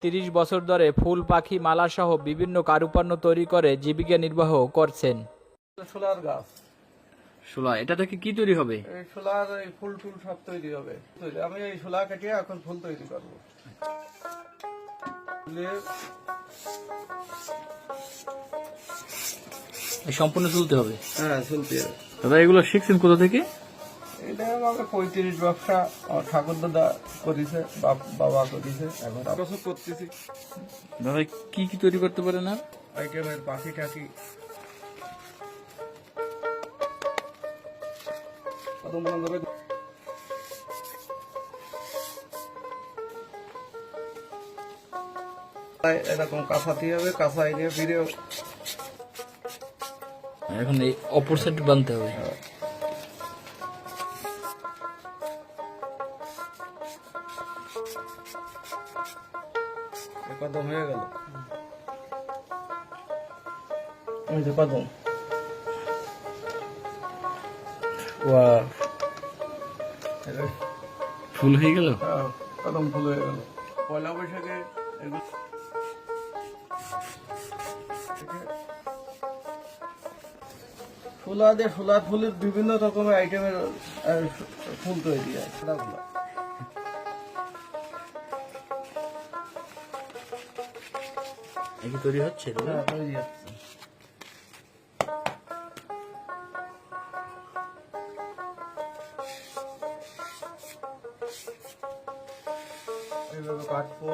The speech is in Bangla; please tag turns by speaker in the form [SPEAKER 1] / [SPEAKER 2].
[SPEAKER 1] 30 বছর ধরে ফুল, পাখি, মালা সহ বিভিন্ন কারুপণ্য তৈরি করে জীবিকা নির্বাহ করছেন।
[SPEAKER 2] শোলার গাছ,
[SPEAKER 1] শোলা, এটা থেকে কি তৈরি হবে?
[SPEAKER 2] এই শোলার এই ফুল টুল সব তৈরি হবে। আমি এই শোলা কাটিয়ে এখন ফুল তৈরি করবো।
[SPEAKER 1] সম্পূর্ণ তুলতে হবে।
[SPEAKER 2] হ্যাঁ, শুনতে হবে।
[SPEAKER 1] দাদা, এগুলো শিখছেন কোথা থেকে?
[SPEAKER 2] এটা আমাকে 35 ব্যবসা আমার ঠাকুর দাদা করেছে, বাবা করেছে, এখন বছর করতেছি।
[SPEAKER 1] দাদা, কি কি তৈরি করতে পারেন? আর
[SPEAKER 2] আইটেমের পাখি টাকি কত মনে ধরে এরকম কাঁচাতে হবে, কাঁচা এনে ফিরে
[SPEAKER 1] এখন এই অপর সাইড বানতে হবে।
[SPEAKER 2] কদম হয়ে গেল, ওই যে কদম।
[SPEAKER 1] ফুল হয়ে গেল।
[SPEAKER 2] কদম ফুল হয়ে গেল। পয়লা বৈশাখে শোলা দিয়ে শোলা ফুলের বিভিন্ন রকমের আইটেমের ফুল তৈরি হয়। শোলাগুলো
[SPEAKER 1] তৈরি হচ্ছে।
[SPEAKER 2] তৈরি হচ্ছে। এইভাবে কাটবো।